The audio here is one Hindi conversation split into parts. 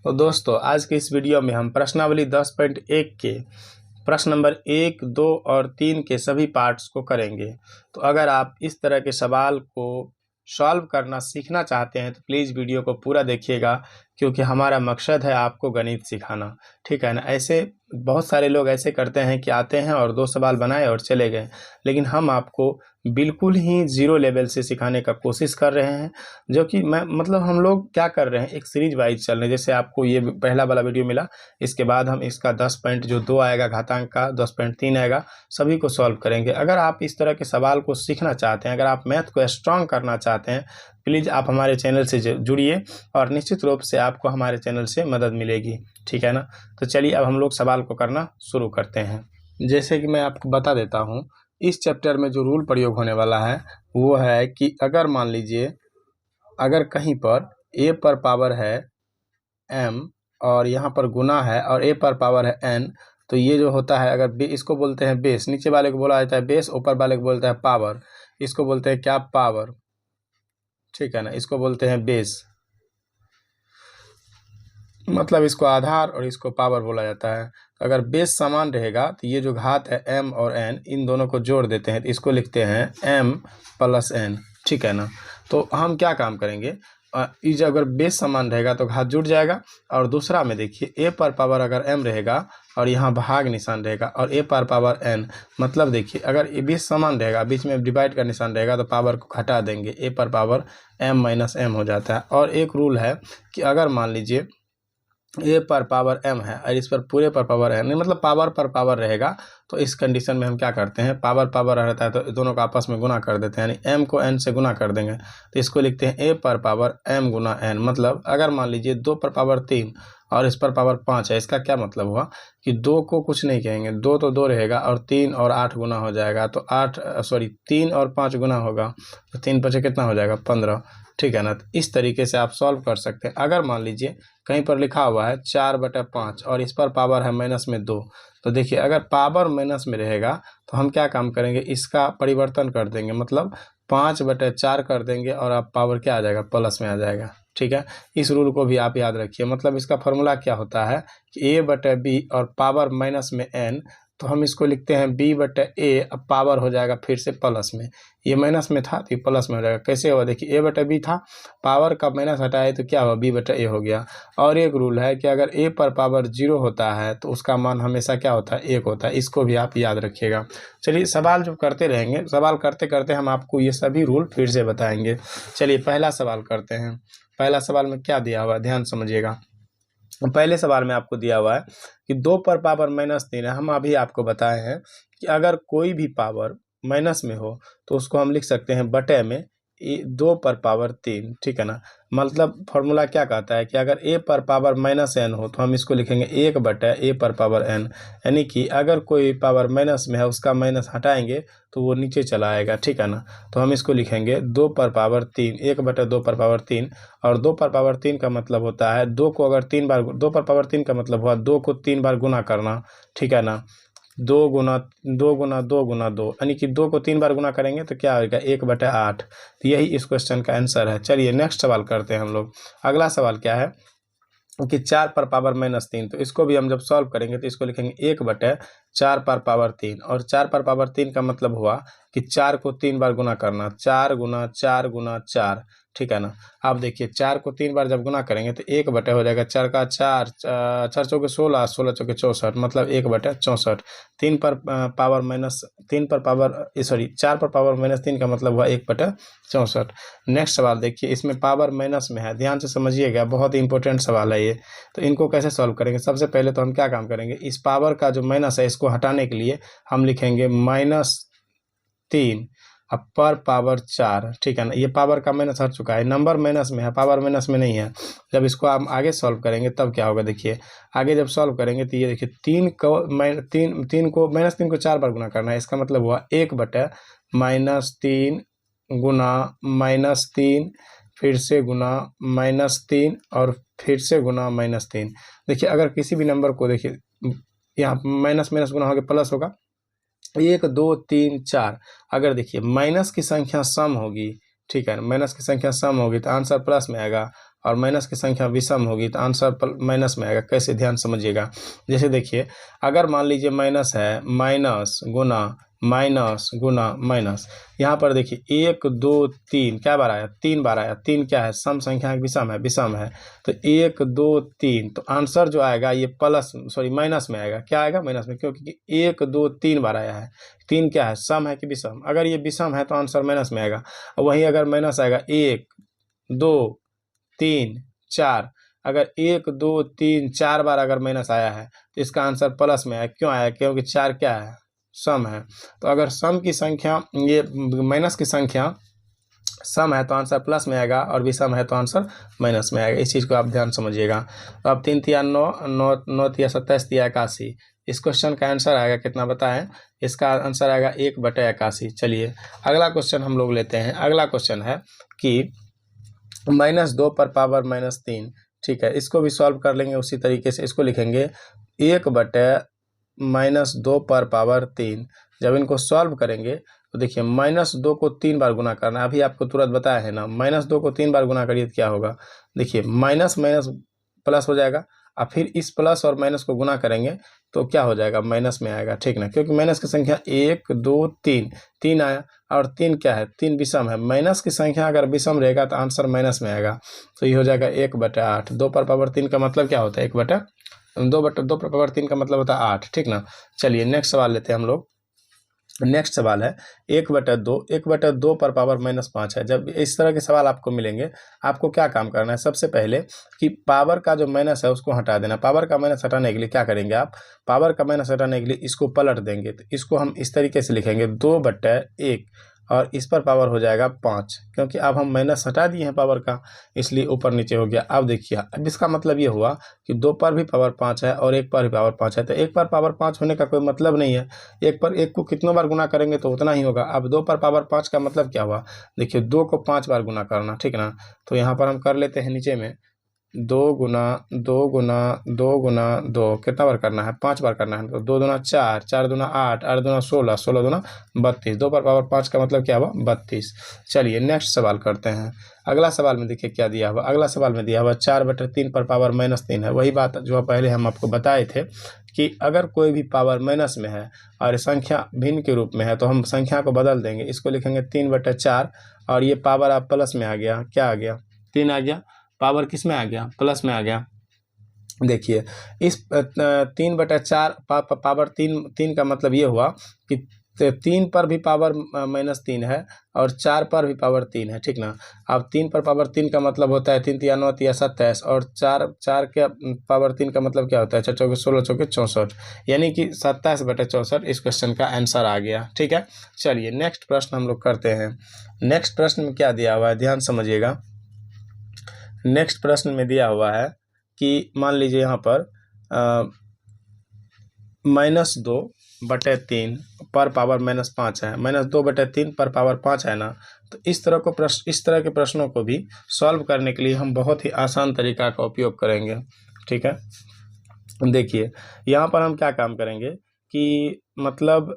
तो दोस्तों आज के इस वीडियो में हम प्रश्नावली 10.1 के प्रश्न नंबर 1, 2 और 3 के सभी पार्ट्स को करेंगे। तो अगर आप इस तरह के सवाल को सॉल्व करना सीखना चाहते हैं तो प्लीज़ वीडियो को पूरा देखिएगा, क्योंकि हमारा मकसद है आपको गणित सिखाना। ठीक है ना। ऐसे बहुत सारे लोग ऐसे करते हैं कि आते हैं और 2 सवाल बनाए और चले गए, लेकिन हम आपको बिल्कुल ही ज़ीरो लेवल से सिखाने का कोशिश कर रहे हैं। जो कि हम लोग क्या कर रहे हैं, एक सीरीज वाइज चल रहे हैं। जैसे आपको ये पहला वाला वीडियो मिला, इसके बाद हम इसका 10 पॉइंट जो 2 आएगा घातांक का, 10.3 आएगा, सभी को सॉल्व करेंगे। अगर आप इस तरह के सवाल को सीखना चाहते हैं, अगर आप मैथ को स्ट्रॉन्ग करना चाहते हैं, प्लीज़ आप हमारे चैनल से जुड़िए और निश्चित रूप से आपको हमारे चैनल से मदद मिलेगी। ठीक है ना। तो चलिए अब हम लोग सवाल को करना शुरू करते हैं। जैसे कि मैं आपको बता देता हूँ, इस चैप्टर में जो रूल प्रयोग होने वाला है वो है कि अगर मान लीजिए अगर कहीं पर a पर पावर है m और यहाँ पर गुना है और a पर पावर है n, तो ये जो होता है, अगर इसको बोलते हैं बेस, नीचे वाले को बोला जाता है बेस, ऊपर वाले को बोलता है पावर। इसको बोलते हैं क्या? पावर। ठीक है ना। इसको बोलते हैं बेस, मतलब इसको आधार और इसको पावर बोला जाता है। अगर बेस समान रहेगा तो ये जो घात है m और n, इन दोनों को जोड़ देते हैं तो इसको लिखते हैं m प्लस n। ठीक है ना। तो हम क्या काम करेंगे, इस अगर बेस समान रहेगा तो घात जुड़ जाएगा, और दूसरा में देखिए a पर पावर अगर m रहेगा और यहाँ भाग निशान रहेगा और a पर पावर n, मतलब देखिए अगर ये बेस समान रहेगा, बीच में डिवाइड का निशान रहेगा तो पावर को घटा देंगे, a पर पावर m माइनस m हो जाता है। और एक रूल है कि अगर मान लीजिए a पर पावर m है और इस पर पूरे पर पावर n, मतलब पावर पर पावर रहेगा, तो इस कंडीशन में हम क्या करते हैं, पावर पावर रहता है तो दोनों को आपस में गुना कर देते हैं, यानी m को n से गुना कर देंगे। तो इसको लिखते हैं a पर पावर m गुना n। मतलब अगर मान लीजिए 2 पर पावर 3 और इस पर पावर 5 है, इसका क्या मतलब हुआ कि 2 को कुछ नहीं कहेंगे, 2 तो 2 रहेगा और 3 और 8 गुना हो जाएगा, तो 3 और 5 गुना होगा, तो 3 5 कितना हो जाएगा? 15। ठीक है ना। तो इस तरीके से आप सॉल्व कर सकते हैं। अगर मान लीजिए कहीं पर लिखा हुआ है 4/5 और इस पर पावर है -2, तो देखिए अगर पावर माइनस में रहेगा तो हम क्या काम करेंगे, इसका परिवर्तन कर देंगे, मतलब 5/4 कर देंगे और आप पावर क्या आ जाएगा? प्लस में आ जाएगा। ठीक है। इस रूल को भी आप याद रखिए। मतलब इसका फॉर्मूला क्या होता है कि a/b और पावर माइनस में n, तो हम इसको लिखते हैं b/a, अब पावर हो जाएगा फिर से प्लस में, ये माइनस में था तो ये प्लस में हो जाएगा। कैसे हुआ देखिए, a/b था, पावर का माइनस हटाए तो क्या हुआ? b/a हो गया। और एक रूल है कि अगर a पर पावर 0 होता है तो उसका मान हमेशा क्या होता है? 1 होता है। इसको भी आप याद रखिएगा। चलिए सवाल जो करते रहेंगे, सवाल करते करते हम आपको ये सभी रूल फिर से बताएंगे। चलिए पहला सवाल करते हैं। पहला सवाल में क्या दिया हुआ है, ध्यान समझिएगा। पहले सवाल में आपको दिया हुआ है कि 2 पर पावर -3 है। हम अभी आपको बताए हैं कि अगर कोई भी पावर माइनस में हो तो उसको हम लिख सकते हैं बटे में 2 पर पावर 3। ठीक है ना। मतलब फॉर्मूला क्या कहता है कि अगर a पर पावर -n हो तो हम इसको लिखेंगे 1/a पर पावर n, यानी कि अगर कोई पावर माइनस में है उसका माइनस हटाएंगे तो वो नीचे चला आएगा। ठीक है ना। तो हम इसको लिखेंगे 2 पर पावर 3, 1/2 पर पावर 3, और 2 पर पावर 3 का मतलब होता है 2 को अगर 3 बार, 2 पर पावर 3 का मतलब हुआ 2 को 3 बार गुना करना। ठीक है ना। 2 गुना 2 गुना 2 गुना 2, यानी कि 2 को 3 बार गुना करेंगे तो क्या होगा? 1/8। तो यही इस क्वेश्चन का आंसर है। चलिए नेक्स्ट सवाल करते हैं हम लोग। अगला सवाल क्या है कि 4 पर पावर -3, तो इसको भी हम जब सॉल्व करेंगे तो इसको लिखेंगे 1/4 पर पावर 3, और 4 पर पावर 3 का मतलब हुआ कि 4 को 3 बार गुना करना, 4 गुना 4 गुना 4। ठीक है ना। अब देखिए 4 को 3 बार जब गुना करेंगे तो 1/, हो जाएगा 4 का 4, 4 चौके 16, 16 चौके 64, मतलब 1/64। 3 पर पावर माइनस 3 पर पावर 4 पर पावर -3 का मतलब हुआ 1/64। नेक्स्ट सवाल देखिए, इसमें पावर माइनस में है, ध्यान से समझिएगा, बहुत ही इंपॉर्टेंट सवाल है ये। तो इनको कैसे सॉल्व करेंगे? सबसे पहले तो हम क्या काम करेंगे, इस पावर का जो माइनस है इसको हटाने के लिए हम लिखेंगे -3 अब पर पावर 4। ठीक है ना। ये पावर का माइनस हट चुका है, नंबर माइनस में है, पावर माइनस में नहीं है। जब इसको हम आगे सॉल्व करेंगे तब क्या होगा, देखिए आगे जब सॉल्व करेंगे तो ये देखिए 3 को -3 को 4 बार गुना करना है, इसका मतलब हुआ 1/-3 गुना -3, फिर से गुना -3 और फिर से गुना -3। देखिए अगर किसी भी नंबर को देखिए यहाँ माइनस माइनस गुना होकर प्लस होगा, 1 2 3 4। अगर देखिए माइनस की संख्या सम होगी, ठीक है, माइनस की संख्या सम होगी तो आंसर प्लस में आएगा, और माइनस की संख्या विषम होगी तो आंसर माइनस में आएगा। कैसे, ध्यान समझिएगा। जैसे देखिए, अगर मान लीजिए माइनस है, माइनस गुना माइनस, यहाँ पर देखिए 1 2 3 क्या बार आया, 3 बार आया। 3 क्या है, सम संख्या विषम है। तो 1 2 3, तो आंसर जो आएगा ये माइनस में आएगा। क्या आएगा, माइनस में, क्योंकि 1 2 3 बार आया है। 3 क्या है, सम है कि विषम? अगर ये विषम है तो आंसर माइनस में आएगा। वहीं अगर माइनस आएगा 1 2 3 4, अगर 1 2 3 4 बार अगर माइनस आया है तो इसका आंसर प्लस में आया। क्यों आया, क्योंकि 4 क्या है, सम है। तो अगर सम की संख्या, ये माइनस की संख्या सम है तो आंसर प्लस में आएगा, और विषम है तो आंसर माइनस में आएगा। इस चीज़ को आप ध्यान समझिएगा। तो अब 3 तिया 9, 9 तिया 27, तिया 81। इस क्वेश्चन का आंसर आएगा कितना बताएं? इसका आंसर आएगा 1/81। चलिए अगला क्वेश्चन हम लोग लेते हैं। अगला क्वेश्चन है कि -2 पर पावर -3, ठीक है। इसको भी सॉल्व कर लेंगे उसी तरीके से। इसको लिखेंगे 1/-2 पर पावर 3। जब इनको सॉल्व करेंगे तो देखिए -2 को 3 बार गुना करना है। अभी आपको तुरंत बताया है ना, -2 को 3 बार गुना करिए तो क्या होगा। देखिए माइनस माइनस प्लस हो जाएगा, और फिर इस प्लस और माइनस को गुना करेंगे तो क्या हो जाएगा, माइनस में आएगा, ठीक ना। क्योंकि माइनस की संख्या 1 2 3, 3 आया, और 3 क्या है, 3 विषम है। माइनस की संख्या अगर विषम रहेगा तो आंसर माइनस में आएगा। तो ये हो जाएगा 1/8। 2 पर पावर 3 का मतलब क्या होता है, 2 पर पावर 3 का मतलब होता है 8, ठीक ना। चलिए नेक्स्ट सवाल लेते हैं हम लोग। नेक्स्ट सवाल है 1/2 पर पावर -5 है। जब इस तरह के सवाल आपको मिलेंगे, आपको क्या काम करना है, सबसे पहले कि पावर का जो माइनस है उसको हटा देना। पावर का माइनस हटाने के लिए क्या करेंगे आप, पावर का माइनस हटाने के लिए इसको पलट देंगे। तो इसको हम इस तरीके से लिखेंगे 2/1, और इस पर पावर हो जाएगा 5, क्योंकि अब हम माइनस हटा दिए हैं पावर का, इसलिए ऊपर नीचे हो गया। अब देखिए, अब इसका मतलब ये हुआ कि 2 पर भी पावर 5 है और 1 पर भी पावर 5 है। तो 1 पर पावर 5 होने का कोई मतलब नहीं है। 1 पर 1 को कितनों बार गुना करेंगे तो उतना ही होगा। अब 2 पर पावर 5 का मतलब क्या हुआ, देखिए 2 को 5 बार गुना करना, ठीक ना। तो यहाँ पर हम कर लेते हैं नीचे में 2 गुना 2 गुना 2 गुना 2, कितना बार करना है, 5 बार करना है। तो 2 दूना 4, 4 दूना 8, 8 दूना 16, 16 दूना 32। 2 पर पावर 5 का मतलब क्या हुआ, 32। चलिए नेक्स्ट सवाल करते हैं। अगला सवाल में देखिए क्या दिया हुआ। अगला सवाल में दिया हुआ 4/3 पर पावर -3 है। वही बात जो पहले हम आपको बताए थे कि अगर कोई भी पावर माइनस में है और संख्या भिन्न के रूप में है तो हम संख्या को बदल देंगे। इसको लिखेंगे 3/4, और ये पावर आप प्लस में आ गया, क्या आ गया, 3 आ गया। पावर किस में आ गया, प्लस में आ गया। देखिए इस 3/4 पावर 3 का मतलब ये हुआ कि 3 पर भी पावर -3 है और 4 पर भी पावर 3 है, ठीक ना। अब 3 पर पावर 3 का मतलब होता है 3 तिया 9 तिया 27, और 4 के पावर 3 का मतलब क्या होता है, 4 चौके 16 चौके 64, यानी कि 27/64 इस क्वेश्चन का आंसर आ गया, ठीक है। चलिए नेक्स्ट प्रश्न हम लोग करते हैं। नेक्स्ट प्रश्न में क्या दिया हुआ है, ध्यान समझिएगा। नेक्स्ट प्रश्न में दिया हुआ है कि मान लीजिए यहाँ पर -2/3 पर पावर -5 है। -2/3 पर पावर 5 है ना। तो इस तरह के प्रश्नों को भी सॉल्व करने के लिए हम बहुत ही आसान तरीका का उपयोग करेंगे, ठीक है। देखिए यहाँ पर हम क्या काम करेंगे कि मतलब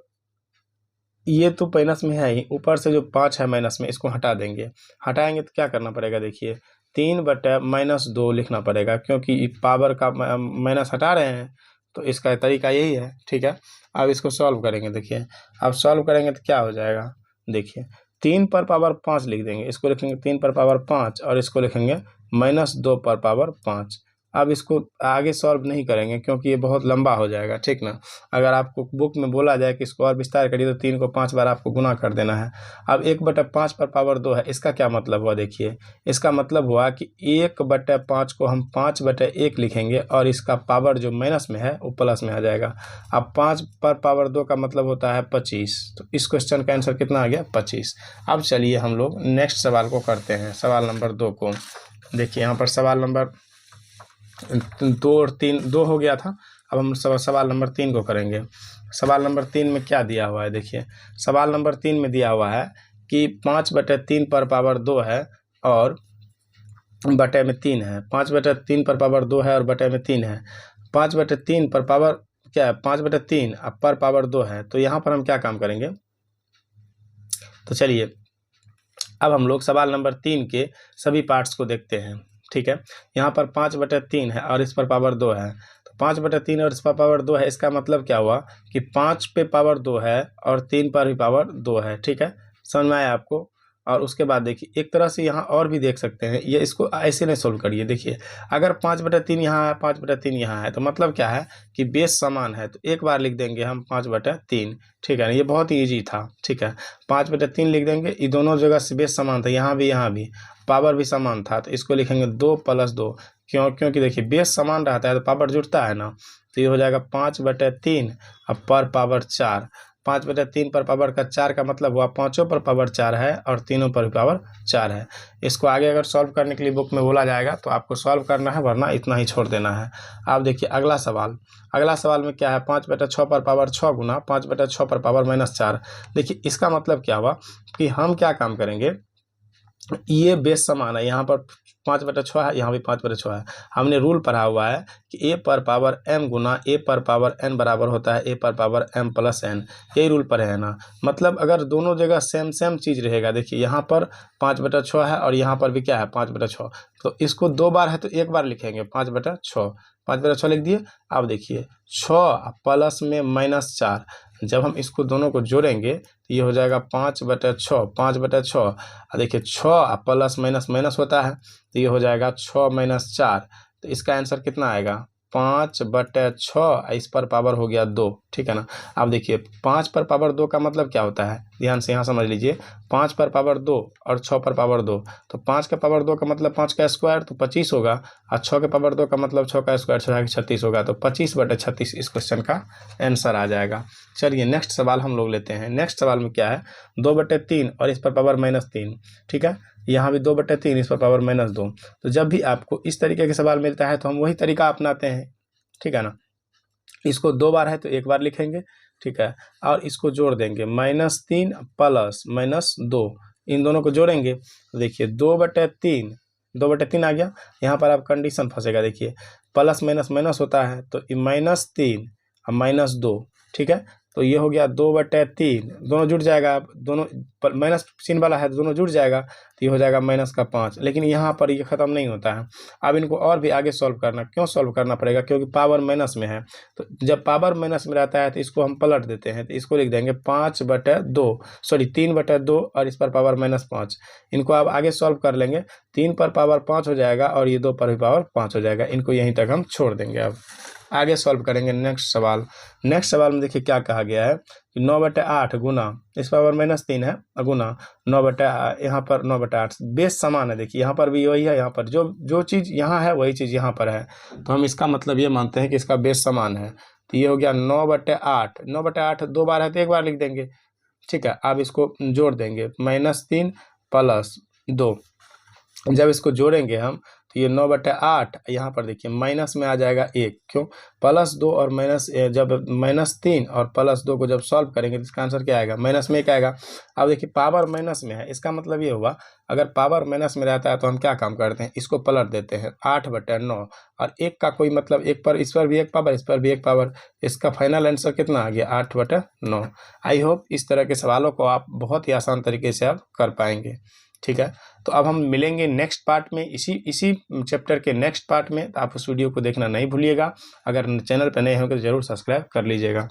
ये तो माइनस में है ही, ऊपर से जो 5 है माइनस में, इसको हटा देंगे। हटाएंगे तो क्या करना पड़ेगा, देखिए 3/-2 लिखना पड़ेगा, क्योंकि पावर का माइनस हटा रहे हैं। तो इसका तरीका यही है, ठीक है। अब इसको सॉल्व करेंगे। देखिए अब सॉल्व करेंगे तो क्या हो जाएगा, देखिए 3 पर पावर 5 लिख देंगे। इसको लिखेंगे 3 पर पावर 5, और इसको लिखेंगे -2 पर पावर 5। अब इसको आगे सॉल्व नहीं करेंगे क्योंकि ये बहुत लंबा हो जाएगा, ठीक ना। अगर आपको बुक में बोला जाए कि इसको और विस्तार करिए तो 3 को 5 बार आपको गुना कर देना है। अब 1/5 पर पावर 2 है, इसका क्या मतलब हुआ, देखिए इसका मतलब हुआ कि 1/5 को हम 5/1 लिखेंगे, और इसका पावर जो माइनस में है वो प्लस में आ जाएगा। अब 5 पर पावर 2 का मतलब होता है 25। तो इस क्वेश्चन का आंसर कितना आ गया, 25। अब चलिए हम लोग नेक्स्ट सवाल को करते हैं, सवाल नंबर 2 को। देखिए यहाँ पर सवाल नंबर 2 और 3, 2 हो गया था। अब हम सवाल नंबर 3 को करेंगे। सवाल नंबर 3 में क्या दिया हुआ है, देखिए सवाल नंबर 3 में दिया हुआ है कि 5/3 पर पावर 2 है और बटे में 3 है। 5/3 पर पावर 2 है और बटे में 3 है। 5/3 पर पावर क्या है, 5/3 पर पावर 2 है। तो यहाँ पर हम क्या काम करेंगे, तो चलिए अब हम लोग सवाल नंबर 3 के सभी पार्ट्स को देखते हैं, ठीक है। यहाँ पर 5/3 है और इस पर पावर 2 है, तो 5/3 और इस पर पावर 2 है, इसका मतलब क्या हुआ कि 5 पे पावर 2 है और 3 पर भी पावर 2 है। ठीक है, समझ में आया आपको। और उसके बाद देखिए एक तरह से यहाँ और भी देख सकते हैं, ये इसको ऐसे नहीं सोल्व करिए। देखिए अगर 5/3 यहाँ है, 5/3 यहाँ है, तो मतलब क्या है कि बेस समान है, तो एक बार लिख देंगे हम 5/3। ठीक है ना, ये बहुत ही ईजी था। ठीक है, 5/3 लिख देंगे, ये दोनों जगह से बेस समान था, यहाँ भी पावर भी समान था, तो इसको लिखेंगे 2 + 2। क्योंकि देखिए बेस समान रहता है तो पावर जुड़ता है ना, तो ये हो जाएगा 5/3 और पर पावर 4। 5/3 पर पावर का 4 का मतलब हुआ पाँचों पर पावर 4 है और तीनों पर पावर 4 है। इसको आगे अगर सॉल्व करने के लिए बुक में बोला जाएगा तो आपको सॉल्व करना है, वरना इतना ही छोड़ देना है। आप देखिए अगला सवाल में क्या है, 5/6 पर पावर 6 गुना 5/6 पर पावर -4। देखिए इसका मतलब क्या हुआ कि हम क्या काम करेंगे, ये बेस समान है, यहाँ पर 5/6 है, यहाँ भी 5/6 है। हमने रूल पढ़ा हुआ है कि a पर पावर m गुना a पर पावर n बराबर होता है a पर पावर m + n। यही रूल पढ़े हैं ना। मतलब अगर दोनों जगह सेम चीज़ रहेगा, देखिए यहाँ पर 5/6 है और यहाँ पर भी क्या है 5/6, तो इसको 2 बार है तो एक बार लिखेंगे 5/6। 5/6 लिख दिए। अब देखिए 6 प्लस में -4, जब हम इसको दोनों को जोड़ेंगे तो ये हो जाएगा 5/6। 5/6 और देखिए 6 प्लस माइनस होता है, तो ये हो जाएगा 6 - 4। तो इसका आंसर कितना आएगा 5/6, इस पर पावर हो गया 2। ठीक है ना। अब देखिए 5 पर पावर 2 का मतलब क्या होता है, ध्यान से यहाँ समझ लीजिए। 5 पर पावर 2 और 6 पर पावर 2, तो 5 का पावर 2 का मतलब 5 का स्क्वायर, तो 25 होगा, और 6 के पावर 2 का मतलब 6 का स्क्वायर 36 होगा, तो 25/36 इस क्वेश्चन का आंसर आ जाएगा। चलिए नेक्स्ट सवाल हम लोग लेते हैं। नेक्स्ट सवाल में क्या है, 2/3 और इस पर पावर -3। ठीक है, यहाँ भी 2/3 इस पर पावर -2। तो जब भी आपको इस तरीके के सवाल मिलता है तो हम वही तरीका अपनाते हैं। ठीक है ना, इसको 2 बार है तो एक बार लिखेंगे। ठीक है, और इसको जोड़ देंगे -3 प्लस -2, इन दोनों को जोड़ेंगे तो देखिए 2/3 आ गया। यहाँ पर आप कंडीशन फंसेगा, देखिए प्लस माइनस होता है, तो -3 और -2। ठीक है, तो ये हो गया 2/3, दोनों जुड़ जाएगा, आप दोनों माइनस चिन्ह वाला है तो दोनों जुड़ जाएगा, तो ये हो जाएगा -5। लेकिन यहाँ पर ये ख़त्म नहीं होता है, अब इनको और भी आगे सॉल्व करना। क्यों सॉल्व करना पड़ेगा, क्योंकि पावर माइनस में है, तो जब पावर माइनस में रहता है तो इसको हम पलट देते हैं, तो इसको लिख देंगे 3/2 और इस पर पावर -5। इनको आप आगे सॉल्व कर लेंगे, 3 पर पावर 5 हो जाएगा और ये 2 पर भी पावर 5 हो जाएगा। इनको यहीं तक हम छोड़ देंगे। अब आगे सॉल्व करेंगे नेक्स्ट सवाल में देखिए क्या कहा गया है कि 9/8 गुना इस पावर -3 है गुना 9/8, यहाँ पर 9/8 बेस समान है। देखिए यहाँ पर भी वही है, यहाँ पर जो चीज़ यहाँ है वही चीज़ यहाँ पर है, तो हम इसका मतलब ये मानते हैं कि इसका बेस समान है। तो ये हो गया 9/8। 9/8 2 बार है तो एक बार लिख देंगे। ठीक है, अब इसको जोड़ देंगे -3 + 2। जब इसको जोड़ेंगे हम तो ये 9/8, यहाँ पर देखिए माइनस में आ जाएगा 1। क्यों, +2 और जब -3 और +2 को जब सॉल्व करेंगे तो इसका आंसर क्या आएगा, -1 आएगा। अब देखिए पावर माइनस में है, इसका मतलब ये हुआ अगर पावर माइनस में रहता है तो हम क्या काम करते हैं, इसको पलट देते हैं 8/9, और 1 का कोई मतलब 1 पर, इस पर भी 1 पावर, इस पर भी 1 पावर, इसका फाइनल आंसर कितना आ गया 8/9। आई होप इस तरह के सवालों को आप बहुत ही आसान तरीके से आप कर पाएंगे। ठीक है, तो अब हम मिलेंगे नेक्स्ट पार्ट में, इसी चैप्टर के नेक्स्ट पार्ट में। तो आप उस वीडियो को देखना नहीं भूलिएगा। अगर चैनल पर नए होंगे तो ज़रूर सब्सक्राइब कर लीजिएगा।